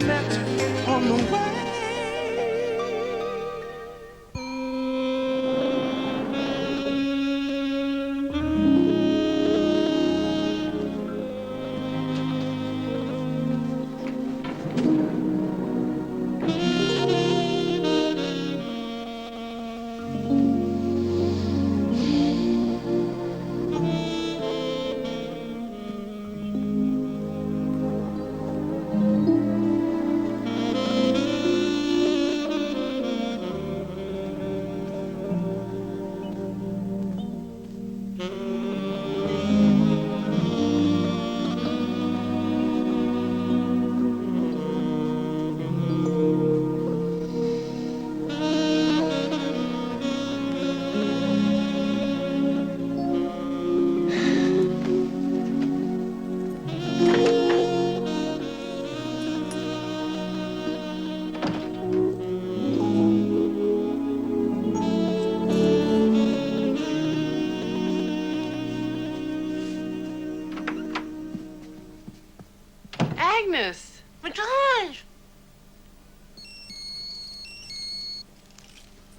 met on the way.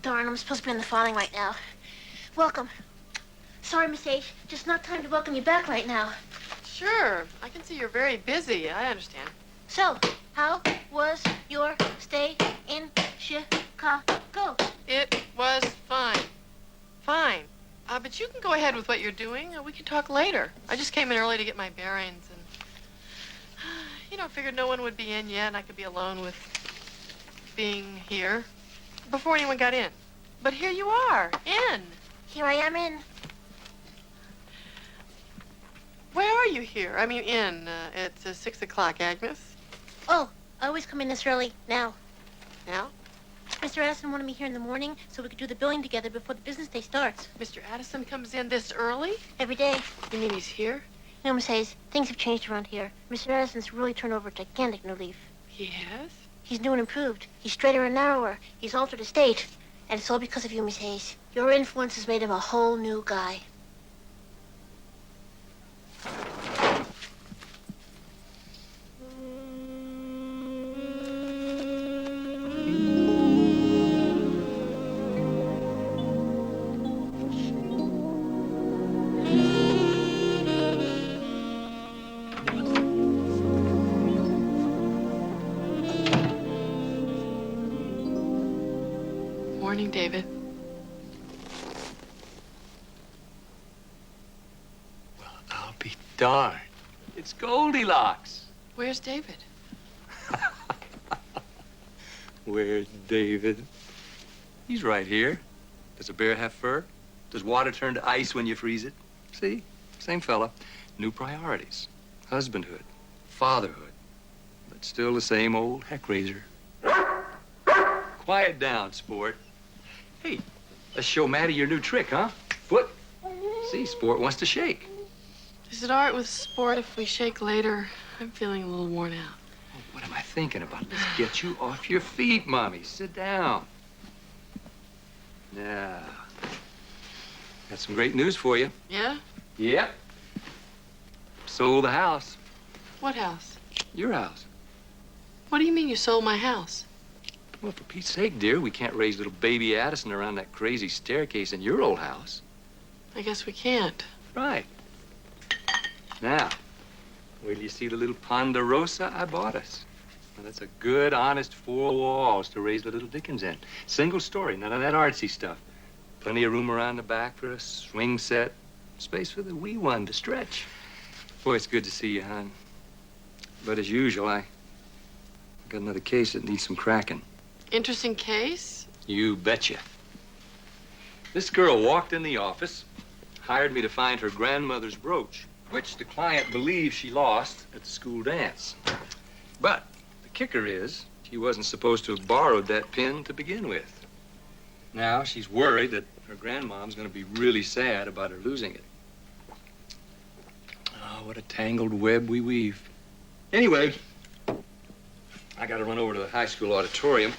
Darn, I'm supposed to be in the filing right now. Welcome. Sorry, Miss H. Just not time to welcome you back right now. Sure. I can see you're very busy. I understand. So, how was your stay in Chicago? It was fine. Fine. But you can go ahead with what you're doing. We can talk later. I just came in early to get my bearings and, figured no one would be in yet and I could be alone with being here before anyone got in. But here you are, in. Here I am in. Where are you here? I mean, in. It's 6 o'clock, Agnes. Oh, I always come in this early, now. Now? Mr. Addison wanted me here in the morning so we could do the billing together before the business day starts. Mr. Addison comes in this early? Every day. You mean he's here? You know, Miss Hayes, things have changed around here. Mr. Addison's really turned over a gigantic new leaf. He has? He's new and improved. He's straighter and narrower. He's altered his state. And it's all because of you, Miss Hayes. Your influence has made him a whole new guy. Morning, David. Well, I'll be darned. It's Goldilocks. Where's David? Where's David? He's right here. Does a bear have fur? Does water turn to ice when you freeze it? See? Same fella. New priorities. Husbandhood. Fatherhood. But still the same old heck raiser. Quiet down, sport. Hey, let's show Maddie your new trick, huh? Foot. See, Sport wants to shake. Is it all right with Sport if we shake later? I'm feeling a little worn out. Oh, what am I thinking about? Let's get you off your feet, Mommy. Sit down. Now, got some great news for you. Yeah? Yep. Sold the house. What house? Your house. What do you mean you sold my house? Well, for Pete's sake, dear, we can't raise little baby Addison around that crazy staircase in your old house. I guess we can't. Right. Now, wait till you see the little Ponderosa I bought us. Now, that's a good, honest 4 walls to raise the little Dickens in. Single story, none of that artsy stuff. Plenty of room around the back for a swing set. Space for the wee one to stretch. Boy, it's good to see you, hon. But as usual, I got another case that needs some cracking. Interesting case? You betcha. This girl walked in the office, hired me to find her grandmother's brooch, which the client believes she lost at the school dance. But the kicker is, she wasn't supposed to have borrowed that pin to begin with. Now she's worried that her grandmom's gonna be really sad about her losing it. Oh, what a tangled web we weave. Anyway, I gotta run over to the high school auditorium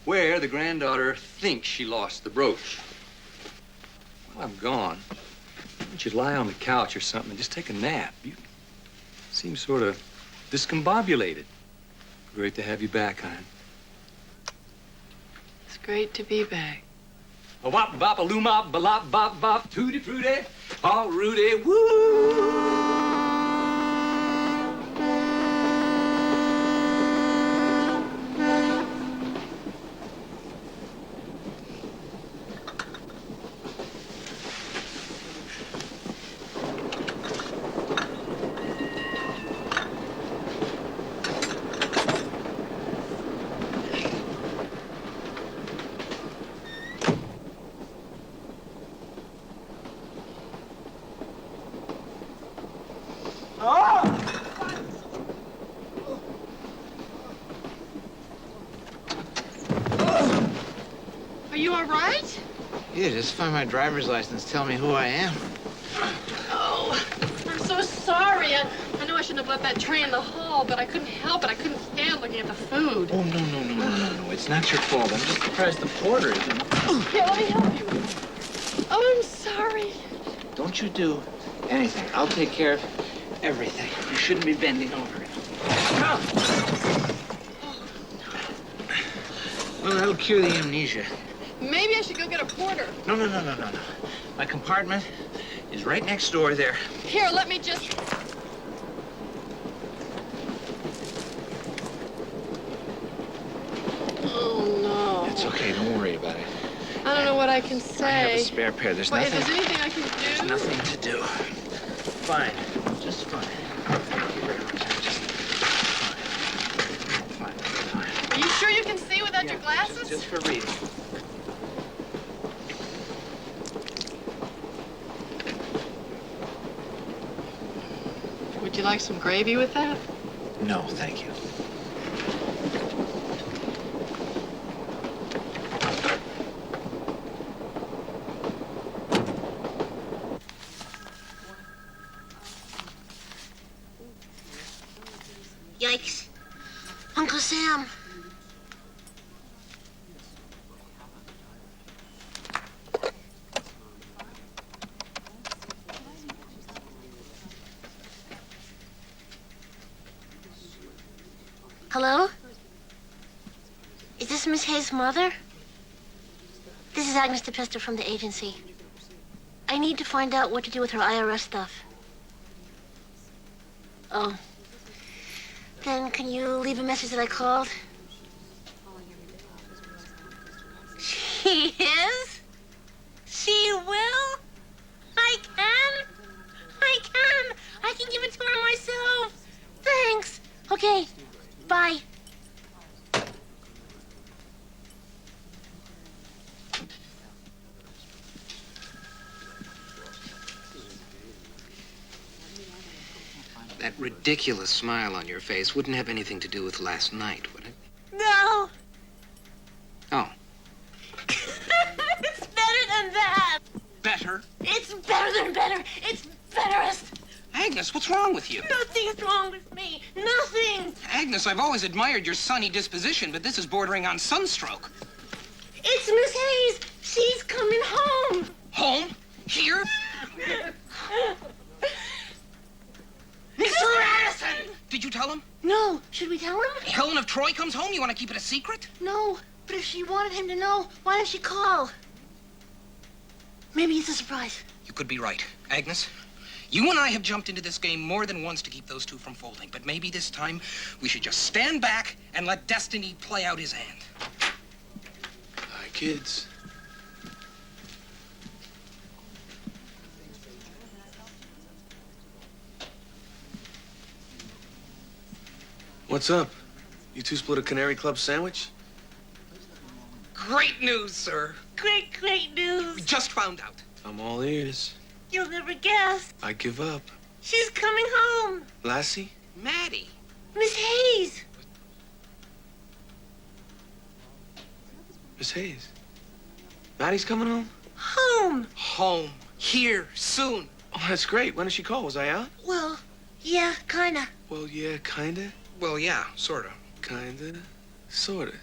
where the granddaughter thinks she lost the brooch. While I'm gone, why don't you lie on the couch or something and just take a nap? You seem sort of discombobulated. Great to have you back, hon. It's great to be back. A wop bop a loomop balop bop bop tooty fruity, all Rudy woo. Are you all right? Yeah, just find my driver's license. Tell me who I am. Oh, I'm so sorry. I know I shouldn't have left that tray in the hall, but I couldn't help it. I couldn't stand looking at the food. Oh, no. It's not your fault. I'm just surprised the porter isn't. Here, let me help you. Oh, I'm sorry. Don't you do anything. I'll take care of everything. You shouldn't be bending over it. Well, that'll cure the amnesia. Maybe I should go get a porter. No. My compartment is right next door there. Here, let me just... Oh, no. It's okay. Don't worry about it. I don't know what I can say. I have a spare pair. There's Wait, nothing. is there anything I can do? There's nothing to do. Fine. Just fine. Thank you very much. Just fine. Are you sure you can see without your glasses? Just for reading. Would you like some gravy with that? No, thank you. Yikes. Uncle Sam. Hello? Is this Miss Hayes' mother? This is Agnes DePesta from the agency. I need to find out what to do with her IRS stuff. Oh. Then can you leave a message that I called? She is? She will? I can? I can give it to her myself. Thanks. Okay. Bye. That ridiculous smile on your face wouldn't have anything to do with last night, would it? No. Oh. It's better than that. Better? It's better than better. It's betterest. Agnes, what's wrong with you? Nothing's wrong with me. Nothing. Agnes, I've always admired your sunny disposition, but this is bordering on sunstroke. It's Miss Hayes. She's coming home. Home? Here? Mr. Addison! Did you tell him? No. Should we tell him? Helen, if Troy comes home, you want to keep it a secret? No. But if she wanted him to know, why didn't she call? Maybe it's a surprise. You could be right. Agnes, you and I have jumped into this game more than once to keep those two from folding, but maybe this time we should just stand back and let destiny play out his hand. Hi, kids. What's up? You two split a Canary Club sandwich? Great news, sir. Great We news. just found out. I'm all ears. You'll never guess. I give up. She's coming home. Lassie? Maddie. Miss Hayes. Miss Hayes? Maddie's coming home? Home. Home. Here. Soon. Oh, that's great. When did she call? Was I out? Well, yeah, kinda. Well, yeah, kinda. Well, yeah, sort of. Kinda. Sorta.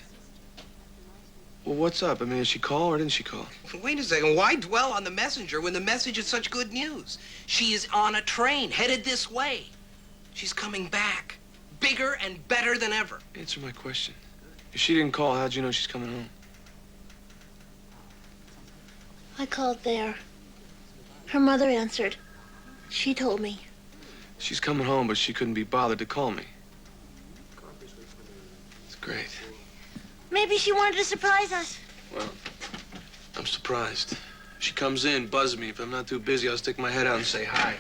Well, what's up? I mean, did she call or didn't she call? Wait a second. Why dwell on the messenger when the message is such good news? She is on a train headed this way. She's coming back. bigger and better than ever. Answer my question. If she didn't call, how'd you know she's coming home? I called there. Her mother answered. She told me. She's coming home, but she couldn't be bothered to call me. It's great. Maybe she wanted to surprise us. Well, I'm surprised. If she comes in, buzz me. If I'm not too busy, I'll stick my head out and say hi.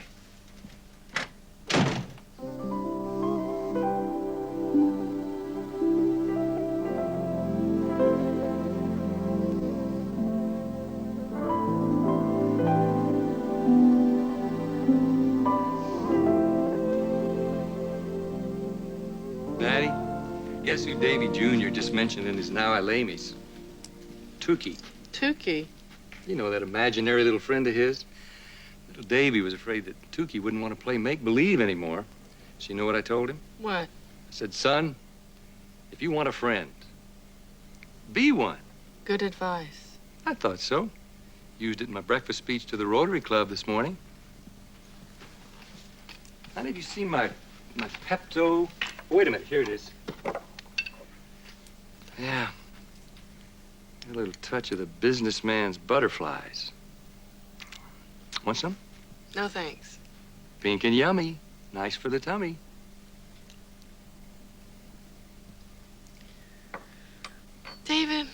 Maddie, guess who Davy Jr. just mentioned in his Now I Lay Me's? Tukey. Tukey? You know, that imaginary little friend of his? Little Davy was afraid that Tukey wouldn't want to play make-believe anymore. So you know what I told him? What? I said, son, if you want a friend, be one. Good advice. I thought so. Used it in my breakfast speech to the Rotary Club this morning. Honey, have you seen my Pepto? Oh, wait a minute, here it is. Yeah. A little touch of the businessman's butterflies. Want some? No, thanks. Pink and yummy. Nice for the tummy. David,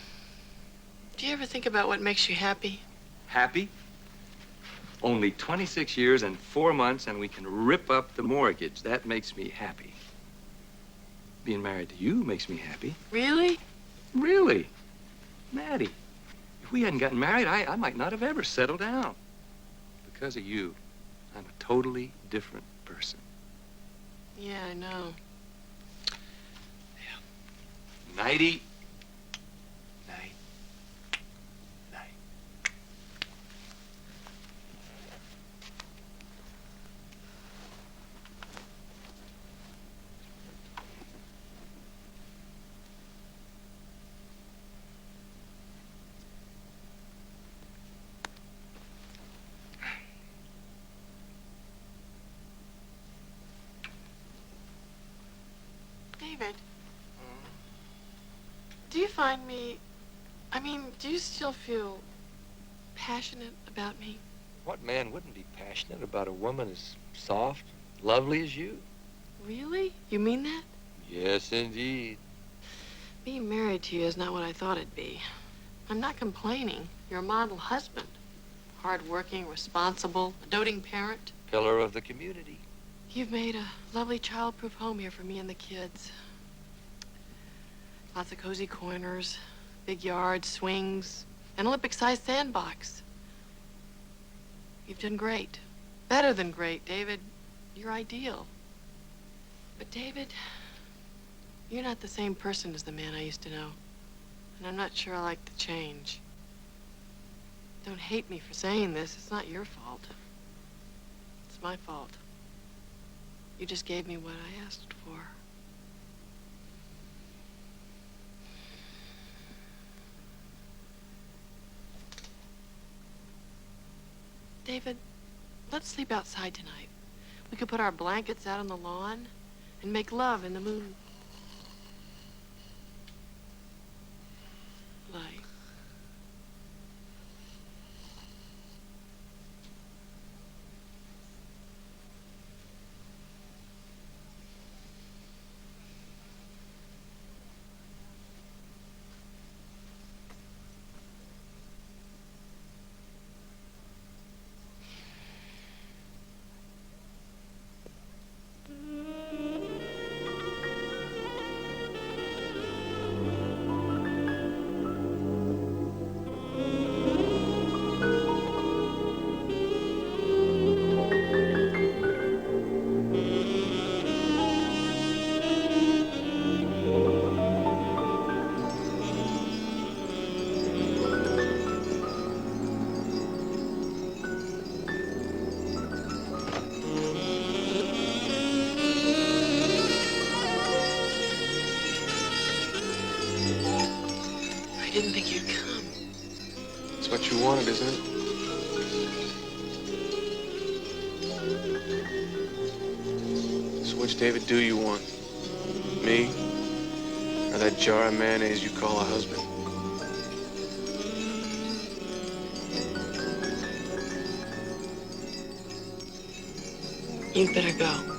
do you ever think about what makes you happy? Happy? Only 26 years and 4 months, and we can rip up the mortgage. That makes me happy. Being married to you makes me happy. Really? Really? Maddie, if we hadn't gotten married, I might not have ever settled down. Because of you, I'm a totally different person. Yeah, I know. Yeah. Nighty. Night. Night. David, do you find me, do you still feel passionate about me? What man wouldn't be passionate about a woman as soft, lovely as you? Really? You mean that? Yes, indeed. Being married to you is not what I thought it'd be. I'm not complaining. You're a model husband. Hard-working, responsible, a doting parent. Pillar of the community. You've made a lovely child-proof home here for me and the kids. Lots of cozy corners, big yard, swings, an Olympic-sized sandbox. You've done great. Better than great, David. You're ideal. But, David, you're not the same person as the man I used to know. And I'm not sure I like the change. Don't hate me for saying this. It's not your fault. It's my fault. You just gave me what I asked for. David, let's sleep outside tonight. We could put our blankets out on the lawn and make love in the moon. Light. I didn't think you'd come. It's what you wanted, isn't it? So which David do you want? Me? Or that jar of mayonnaise you call a husband? You'd better go.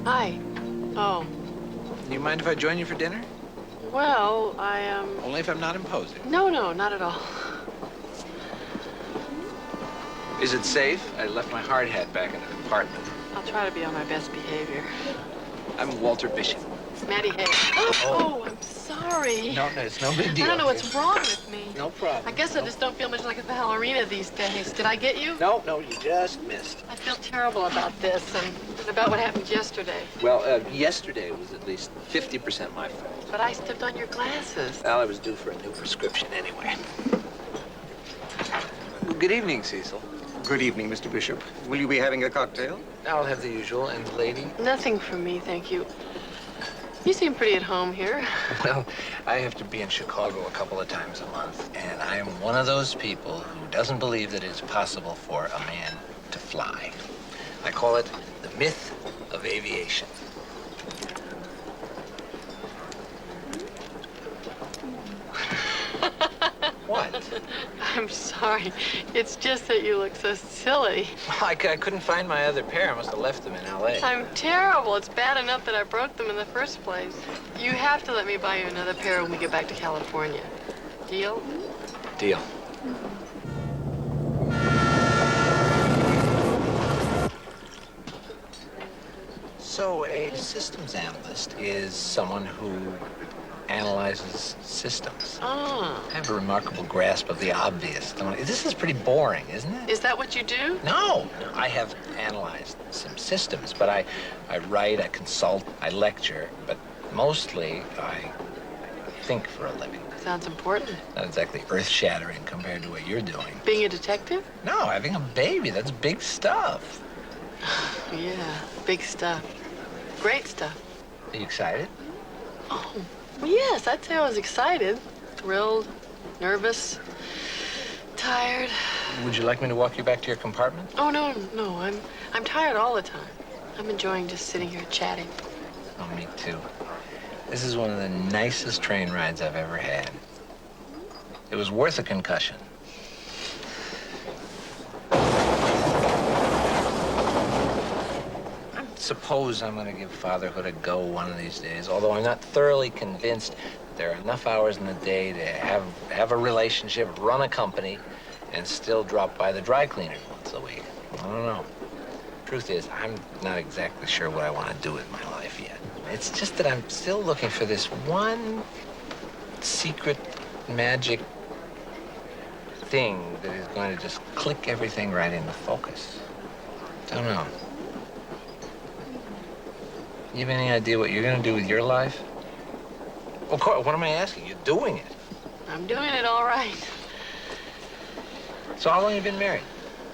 Hi. Oh. Do you mind if I join you for dinner? Well, Only if I'm not imposing. No, not at all. Is it safe? I left my hard hat back in the compartment. I'll try to be on my best behavior. I'm Walter Bishop. Maddie Hay. Oh, I'm sorry. No, it's no big deal. I don't know what's wrong with me. No problem. I guess I just don't feel much like a ballerina these days. Did I get you? No, you just missed. I feel terrible about this and about what happened yesterday. Well, yesterday was at least 50% my fault. But I stepped on your glasses. Well, I was due for a new prescription anyway. Well, good evening, Cecil. Good evening, Mr. Bishop. Will you be having a cocktail? I'll have the usual. And the lady? Nothing for me, thank you. You seem pretty at home here. Well, I have to be in Chicago a couple of times a month, and I am one of those people who doesn't believe that it's possible for a man to fly. I call it the myth of aviation. What? I'm sorry. It's just that you look so silly. I couldn't find my other pair. I must have left them in L.A. I'm terrible. It's bad enough that I broke them in the first place. You have to let me buy you another pair when we get back to California. Deal? Deal. So a systems analyst is someone who analyzes systems. Oh. I have a remarkable grasp of the obvious. This is pretty boring, isn't it? Is that what you do? No, I have analyzed some systems, but I write, I consult, I lecture, but mostly I think for a living. Sounds important. Not exactly earth-shattering compared to what you're doing. Being a detective? No, having a baby, that's big stuff. Yeah, big stuff. Great stuff. Are you excited? Oh, well, yes, I'd say I was excited. Thrilled, nervous, tired. Would you like me to walk you back to your compartment? Oh, no, I'm tired all the time. I'm enjoying just sitting here chatting. Oh, me too. This is one of the nicest train rides I've ever had. It was worth a concussion. Suppose I'm going to give fatherhood a go one of these days, although I'm not thoroughly convinced there are enough hours in the day to have a relationship, run a company, and still drop by the dry cleaners once a week. I don't know. truth is, I'm not exactly sure what I want to do with my life yet. It's just that I'm still looking for this one secret magic thing that is going to just click everything right into focus. Don't know. You have any idea what you're going to do with your life? Of course, what am I asking? You're doing it. I'm doing it all right. So how long have you been married?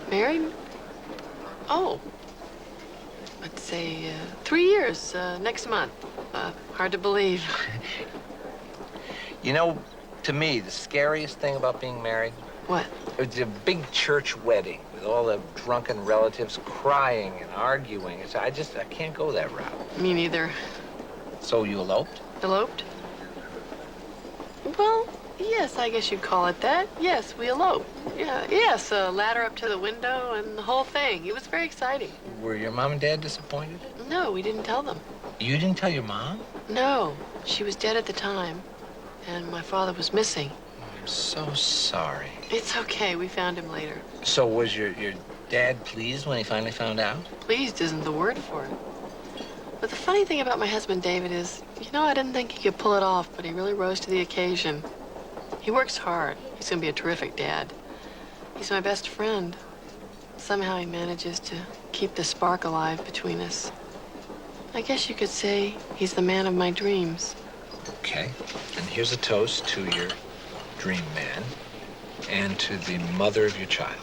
Married? Oh, let's say 3 years next month. Hard to believe. You know, to me, the scariest thing about being married? What? It's a big church wedding with all the drunken relatives crying and arguing. I can't go that route. Me neither. So you eloped? Eloped? Well, yes, I guess you'd call it that. Yes, we eloped. Yeah, yes, a ladder up to the window and the whole thing. It was very exciting. Were your mom and dad disappointed? No, we didn't tell them. You didn't tell your mom? No, she was dead at the time, and my father was missing. I'm so sorry. It's okay, we found him later. So was your dad pleased when he finally found out? Pleased isn't the word for it. But the funny thing about my husband, David, is, you know, I didn't think he could pull it off, but he really rose to the occasion. He works hard. He's gonna be a terrific dad. He's my best friend. Somehow he manages to keep the spark alive between us. I guess you could say he's the man of my dreams. Okay. And here's a toast to your dream man and to the mother of your child.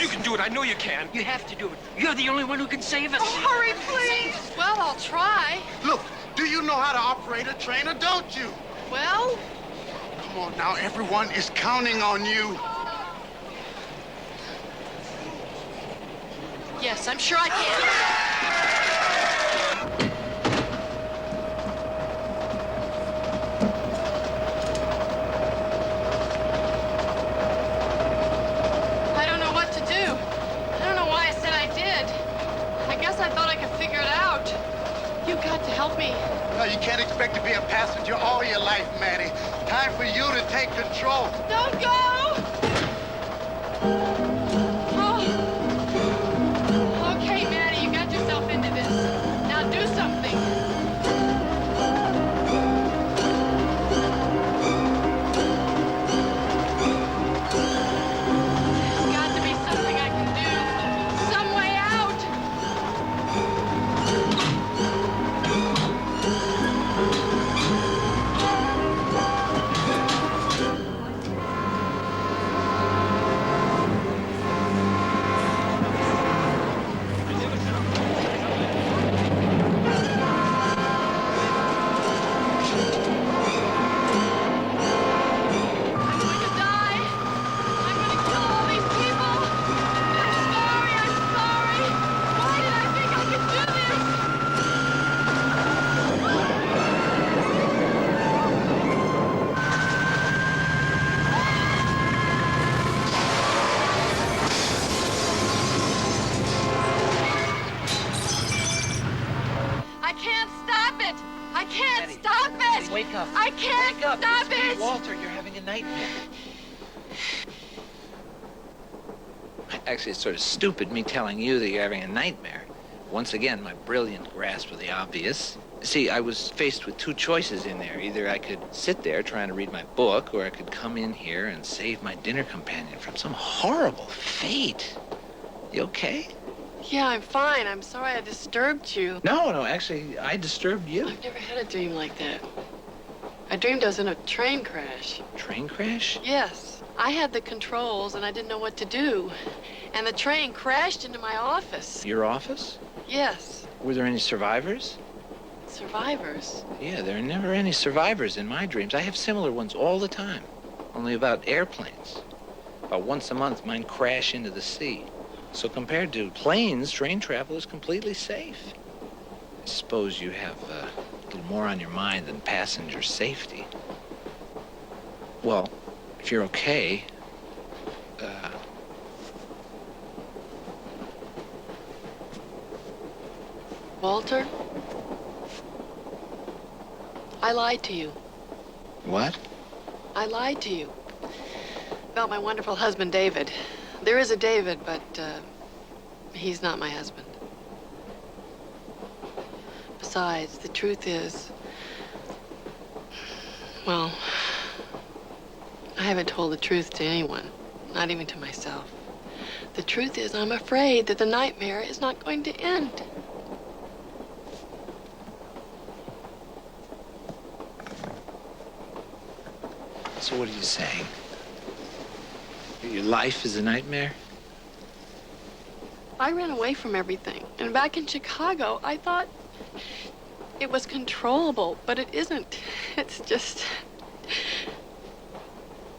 You can do it. I know you can. You have to do it. You're the only one who can save us. Oh, hurry, please. Well, I'll try. Look, do you know how to operate a train or don't you? Well? Come on now, everyone is counting on you. Yes, I'm sure I can. Help me. No, you can't expect to be a passenger all your life, Maddie. Time for you to take control. Don't go! Oh. Okay, Maddie, you got yourself into this. Now do something. There's got to be something I can do. Some way out. I can't Maddie, stop it! Wake up. I can't Wake up. stop It's me, it! Walter, you're having a nightmare. Actually, it's sort of stupid me telling you that you're having a nightmare. Once again, my brilliant grasp of the obvious. See, I was faced with two choices in there. Either I could sit there trying to read my book, or I could come in here and save my dinner companion from some horrible fate. You okay? Yeah, I'm fine. I'm sorry I disturbed you. No, actually, I disturbed you. I've never had a dream like that. I dreamed I was in a train crash. Train crash? Yes. I had the controls and I didn't know what to do. And the train crashed into my office. Your office? Yes. Were there any survivors? Survivors? Yeah, there are never any survivors in my dreams. I have similar ones all the time. Only about airplanes. About once a month, mine crash into the sea. So compared to planes, train travel is completely safe. I suppose you have a little more on your mind than passenger safety. Well, if you're okay, Walter? I lied to you. What? I lied to you. About my wonderful husband, David. There is a David, but, he's not my husband. Besides, the truth is, well, I haven't told the truth to anyone, not even to myself. The truth is, I'm afraid that the nightmare is not going to end. So what are you saying? Your life is a nightmare? I ran away from everything. And back in Chicago, I thought it was controllable, but it isn't. It's just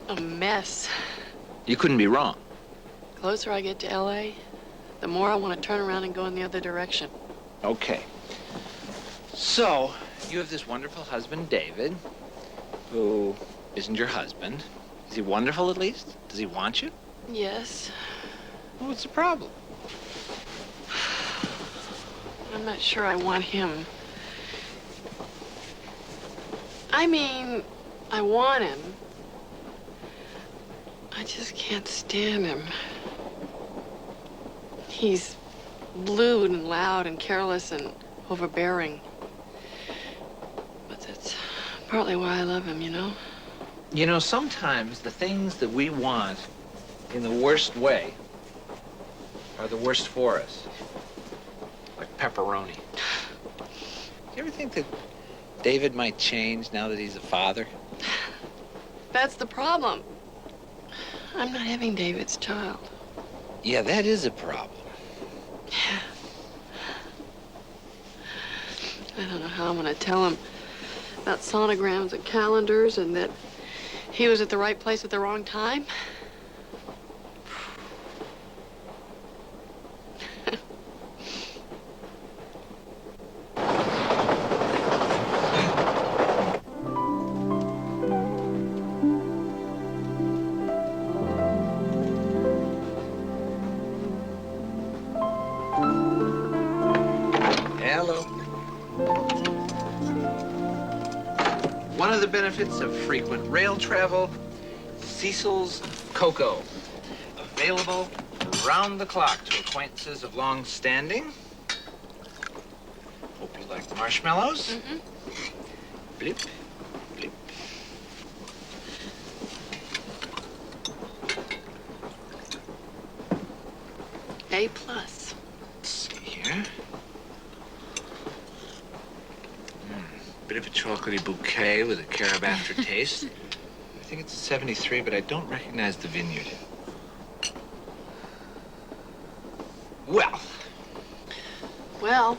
a mess. You couldn't be wrong. The closer I get to L.A., the more I want to turn around and go in the other direction. Okay. So, you have this wonderful husband, David, who isn't your husband. Is he wonderful, at least? Does he want you? Yes. Well, what's the problem? I'm not sure I want him. I mean, I want him. I just can't stand him. He's lewd and loud and careless and overbearing. But that's partly why I love him, you know? You know, sometimes the things that we want in the worst way are the worst for us. Like pepperoni. You ever think that David might change now that he's a father? That's the problem. I'm not having David's child. Yeah, that is a problem. I don't know how I'm gonna tell him about sonograms and calendars and that he was at the right place at the wrong time. Hello. One of the benefits of frequent rail travel, Cecil's Cocoa. Available around the clock to acquaintances of long standing. Hope you like the marshmallows. Mm-hmm. Blip, blip. A plus. Let's see here. Bit of a chocolatey bouquet with a carob aftertaste. I think it's a 73, but I don't recognize the vineyard. Well, Well,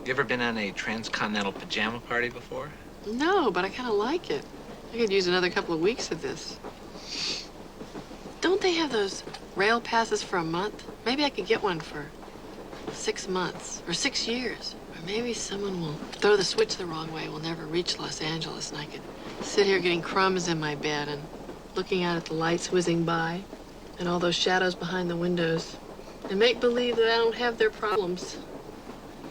you ever been on a transcontinental pajama party before? no, but I kind of like it. I could use another couple of weeks of this. Don't they have those rail passes for a month? Maybe I could get one for 6 months or 6 years. Or maybe someone will throw the switch the wrong way. We'll never reach Los Angeles, and I could sit here getting crumbs in my bed and looking out at the lights whizzing by and all those shadows behind the windows and make believe that I don't have their problems.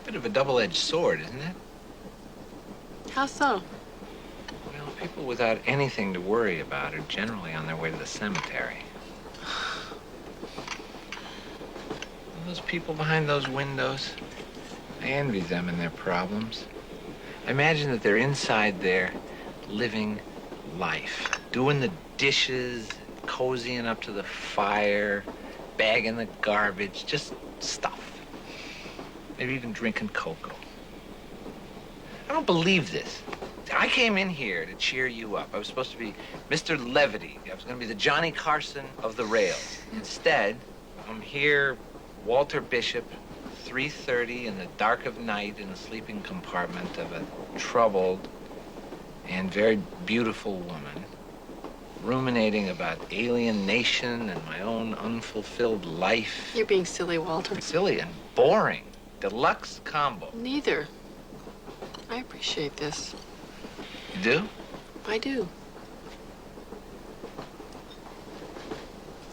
Bit of a double-edged sword, isn't it? How so? Well, people without anything to worry about are generally on their way to the cemetery. And those people behind those windows, I envy them and their problems. I imagine that they're inside there living life, doing the dishes, cozying up to the fire, bagging the garbage, just stuff. Maybe even drinking cocoa. I don't believe this. I came in here to cheer you up. I was supposed to be Mr. Levity. I was going to be the Johnny Carson of the rails. Instead, I'm here, Walter Bishop, 3:30 in the dark of night in the sleeping compartment of a troubled and very beautiful woman, ruminating about alienation and my own unfulfilled life. You're being silly, Walter. Silly and boring. Deluxe combo. Neither. I appreciate this. You do? I do.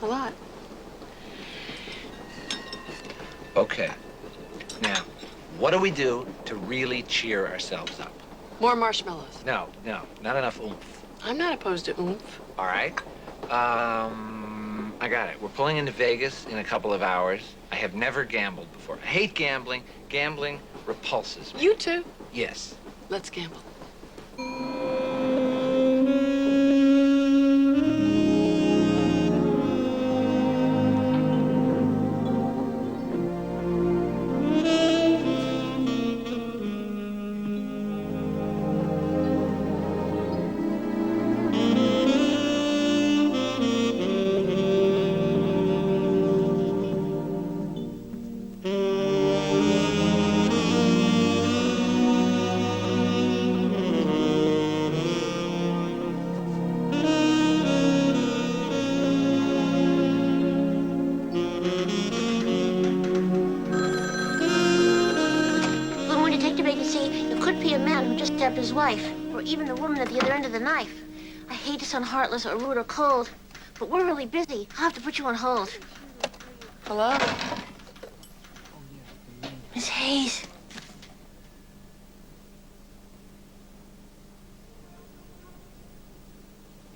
A lot. Okay. Now, what do we do to really cheer ourselves up? More marshmallows. No, not enough oomph. I'm not opposed to oomph. All right. I got it. We're pulling into Vegas in a couple of hours. I have never gambled before. I hate gambling. Gambling repulses me. You too. Yes. Let's gamble. His wife, or even the woman at the other end of the knife. I hate to sound heartless or rude or cold, but we're really busy. I'll have to put you on hold. Hello? Miss Hayes.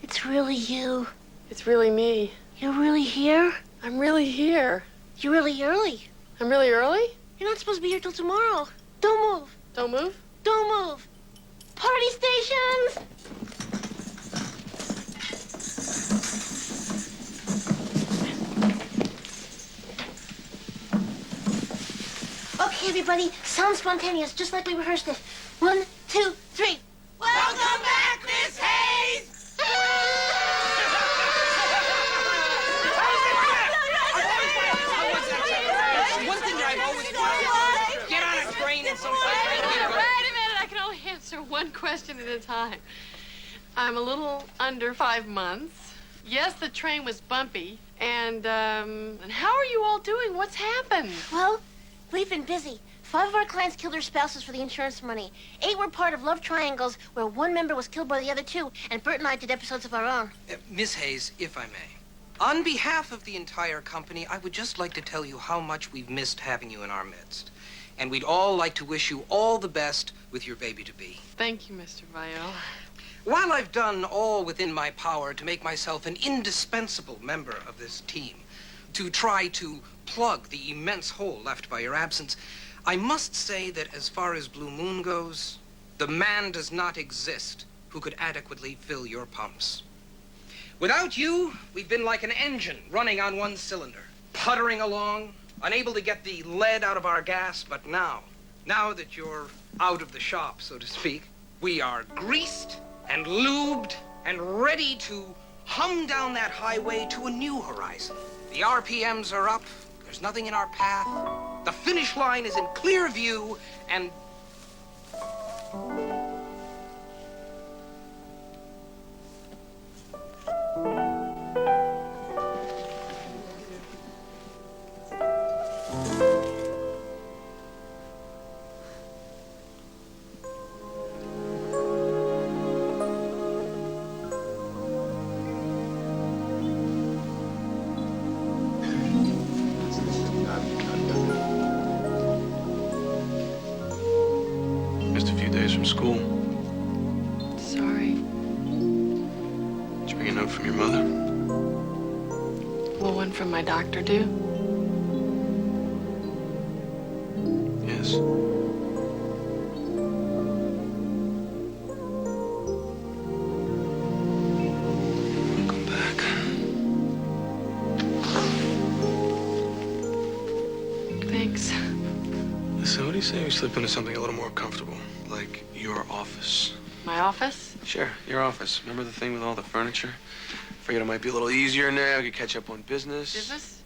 It's really you. It's really me. You're really here? I'm really here. You're really early. I'm really early? You're not supposed to be here till tomorrow. Don't move. Don't move? Don't move. Party stations! Okay, everybody, sound spontaneous, just like we rehearsed it. 1, 2, 3. Welcome back, Miss Hayes! One thing that I've always wanted, get on a train and someplace. Answer one question at a time. I'm a little under 5 months. Yes, the train was bumpy. And how are you all doing? What's happened? Well, we've been busy. 5 of our clients killed their spouses for the insurance money. 8 were part of love triangles where one member was killed by the other 2. And Bert and I did episodes of our own. Miss Hayes, if I may, on behalf of the entire company, I would just like to tell you how much we've missed having you in our midst. And we'd all like to wish you all the best with your baby-to-be. Thank you, Mr. Viola. While I've done all within my power to make myself an indispensable member of this team, to try to plug the immense hole left by your absence, I must say that as far as Blue Moon goes, the man does not exist who could adequately fill your pumps. Without you, we've been like an engine running on one cylinder, puttering along, unable to get the lead out of our gas, but now that you're out of the shop, so to speak, we are greased and lubed and ready to hum down that highway to a new horizon. The RPMs are up, there's nothing in our path, the finish line is in clear view, and... Missed a few days from school. sorry. Did you bring a note from your mother? Will one from my doctor do? Yes. Welcome back. Thanks. So what do you say we slip into something a little more comfortable? Like your office. My office? Sure, your office. Remember the thing with all the furniture? Figured it might be a little easier now. We could catch up on business. Business?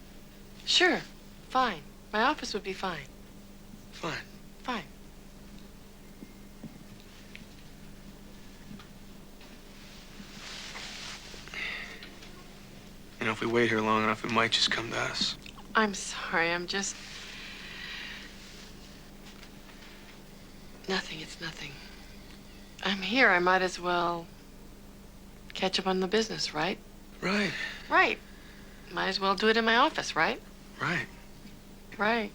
Sure. Fine. My office would be fine. Fine. Fine. You know, if we wait here long enough, it might just come to us. I'm sorry. I'm just... Nothing. It's nothing. I'm here. I might as well catch up on the business, right? Right. Right. Might as well do it in my office, right? Right. Right.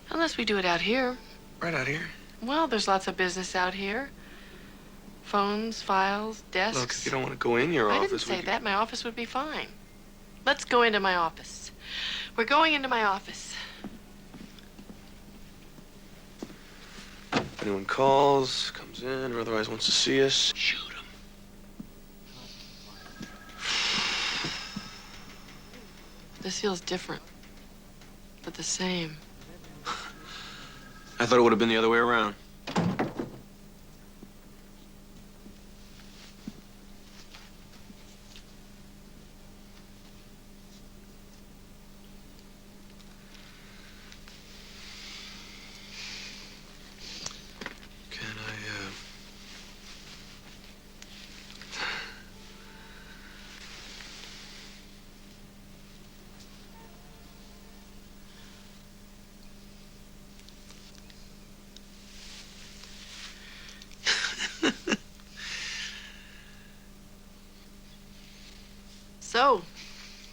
Unless we do it out here. Right out here. Well, there's lots of business out here. Phones, files, desks. Look, if you don't want to go in your I office, didn't say we could... that. My office would be fine. Let's go into my office. We're going into my office. If anyone calls, comes in, or otherwise wants to see us, shoot them. This feels different, but the same. I thought it would have been the other way around.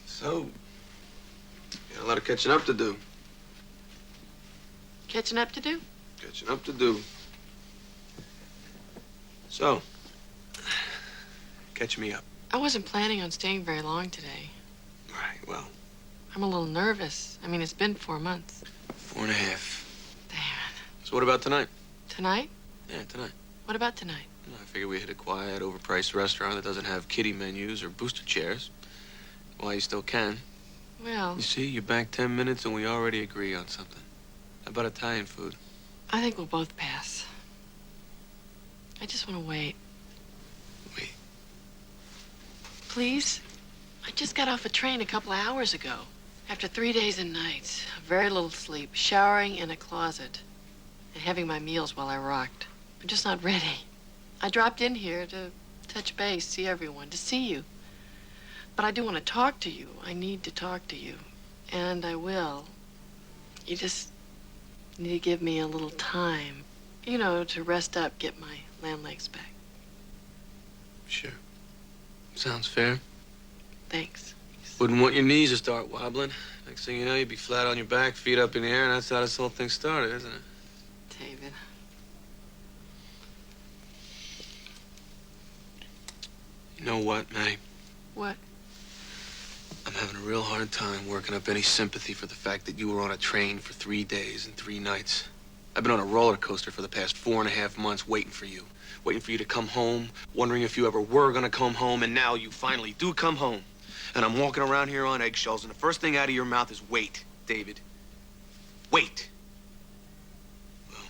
So, got a lot of catching up to do. Catching up to do? Catching up to do. So, catch me up. I wasn't planning on staying very long today. Right, well. I'm a little nervous. I mean, it's been 4 months. 4.5. Damn it. So what about tonight? Tonight? Yeah, tonight. What about tonight? Well, I figure we hit a quiet, overpriced restaurant that doesn't have kiddie menus or booster chairs. While you still can. Well... You see, you're back 10 minutes and we already agree on something. How about Italian food? I think we'll both pass. I just want to wait. Wait. Please? I just got off a train a couple of hours ago. After 3 days and nights, very little sleep, showering in a closet, and having my meals while I rocked. I'm just not ready. I dropped in here to touch base, see everyone, to see you. But I do want to talk to you. I need to talk to you. And I will. You just need to give me a little time. You know, to rest up, get my land legs back. Sure. Sounds fair. Thanks. Wouldn't want your knees to start wobbling. Next thing you know, you'd be flat on your back, feet up in the air, and that's how this whole thing started, isn't it? David. You know what, Maddie? What? I'm having a real hard time working up any sympathy for the fact that you were on a train for 3 days and 3 nights. I've been on a roller coaster for the past 4.5 months waiting for you. Waiting for you to come home, wondering if you ever were gonna come home, and now you finally do come home. And I'm walking around here on eggshells, and the first thing out of your mouth is wait, David. Wait. Well,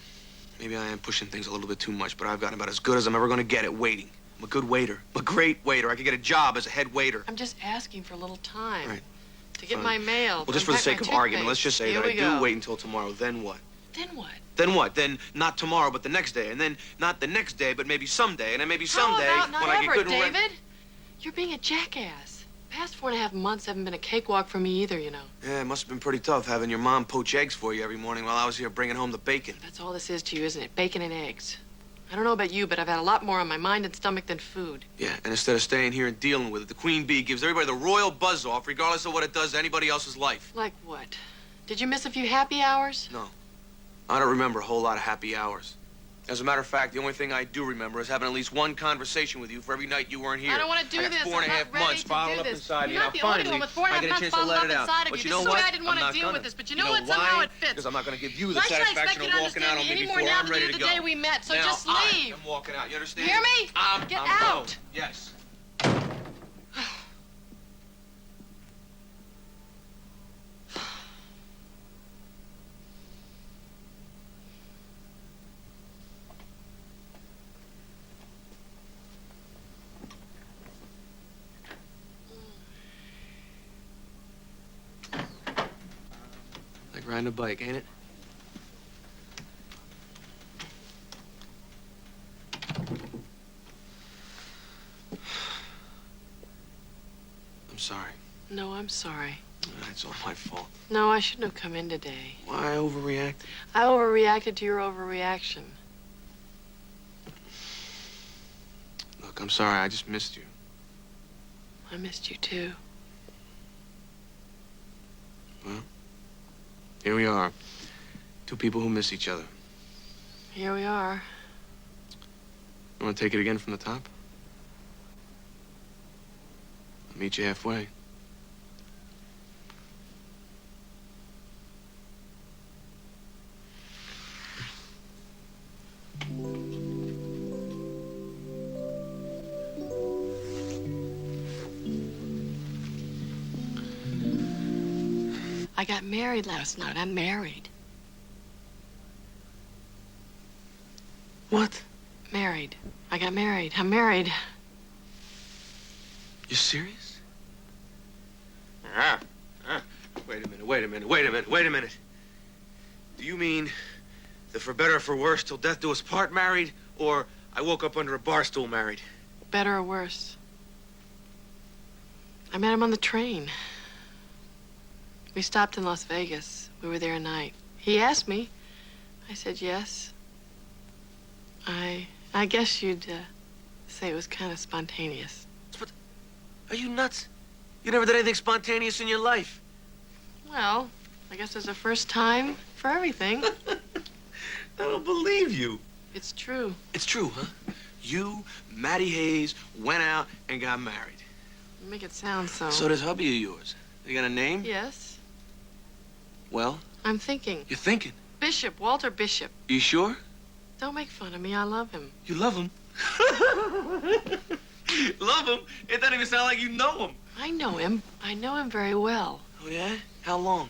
maybe I am pushing things a little bit too much, but I've gotten about as good as I'm ever gonna get at waiting. I'm a good waiter. I'm a great waiter. I could get a job as a head waiter. I'm just asking for a little time. Right. To get Fine. my mail. Well, just for the sake of argument, let's just say that I go. do wait until tomorrow. Then what? Then what? Then what? Then not tomorrow, but the next day. And then not the next day, but maybe someday. And then maybe someday How about not when I ever, get good and David? You're being a jackass. Past 4.5 months haven't been a cakewalk for me either, you know. Yeah, it must have been pretty tough having your mom poach eggs for you every morning while I was here bringing home the bacon. That's all this is to you, isn't it? Bacon and eggs. I don't know about you, but I've had a lot more on my mind and stomach than food. Yeah, and instead of staying here and dealing with it, the queen bee gives everybody the royal buzz off, regardless of what it does to anybody else's life. Like what? Did you miss a few happy hours? No. I don't remember a whole lot of happy hours. As a matter of fact, the only thing I do remember is having at least one conversation with you for every night you weren't here. I don't want to do I got this. 4.5 months bottled up inside me. You're Now not the only finally, one with 4.5 I get a months chance to bottled let up it out. inside of But you. you know This is what? why I didn't want I'm to not deal gonna. with this. But you know what? Why? Somehow it fits. Because I'm not going to give you the Why should I expect satisfaction you to of walking out understand on me me any before more now I'm than ready you to did the go. day we met? So Now, just leave. I'm walking out. You understand? Hear me? I'm Get going. out. Yes. Like riding a bike, ain't it? I'm sorry. No, I'm sorry. It's all my fault. No, I shouldn't have come in today. Why I overreacted? I overreacted to your overreaction. Look, I'm sorry. I just missed you. I missed you too. Well, here we are. Two people who miss each other. Here we are. You want to take it again from the top? I'll meet you halfway. I got married last night. I'm married. What? Married. I got married. I'm married. You serious? Wait a minute. Do you mean the for better or for worse till death do us part married, or I woke up under a bar stool married? Better or worse? I met him on the train. We stopped in Las Vegas. We were there a night. He asked me. I said yes. I guess you'd say it was kind of spontaneous. But are you nuts? You never did anything spontaneous in your life. Well, I guess there's a first time for everything. I don't believe you. It's true. It's true, huh? You, Matty Hayes, went out and got married. You make it sound so. So does hubby of yours. You got a name? Yes. Well? I'm thinking. You're thinking? Bishop, Walter Bishop. You sure? Don't make fun of me. I love him. You love him? Love him? It doesn't even sound like you know him. I know him. I know him very well. Oh, yeah? How long?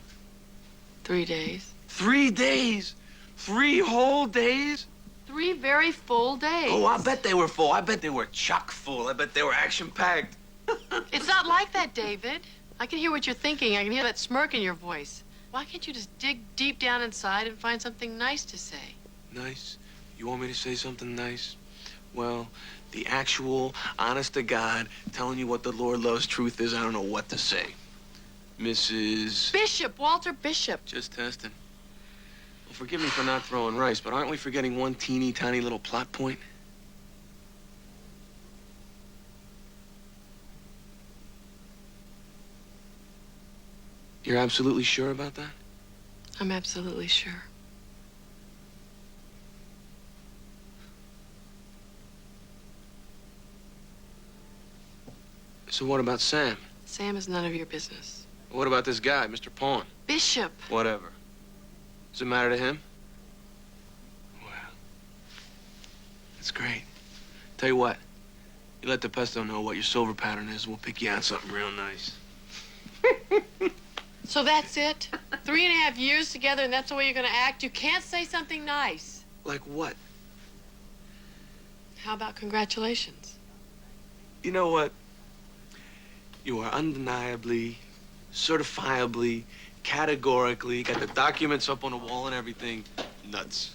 3 days. 3 days? 3 whole days? 3 very full days. Oh, I bet they were full. I bet they were chock full. I bet they were action-packed. It's not like that, David. I can hear what you're thinking. I can hear that smirk in your voice. Why can't you just dig deep down inside and find something nice to say? Nice? You want me to say something nice? Well, the actual, honest-to-God, telling you what the Lord loves truth is, I don't know what to say. Mrs. Bishop, Walter Bishop. Just testing. Well, forgive me for not throwing rice, but aren't we forgetting one teeny tiny little plot point? You're absolutely sure about that? I'm absolutely sure. So what about Sam? Sam is none of your business. What about this guy, Mr. Pawn? Bishop. Whatever. Does it matter to him? Well, that's great. Tell you what, you let the pesto know what your silver pattern is, we'll pick you out something real nice. So that's it? 3.5 years together and that's the way you're gonna act? You can't say something nice. Like what? How about congratulations? You know what? You are undeniably, certifiably, categorically, got the documents up on the wall and everything, nuts.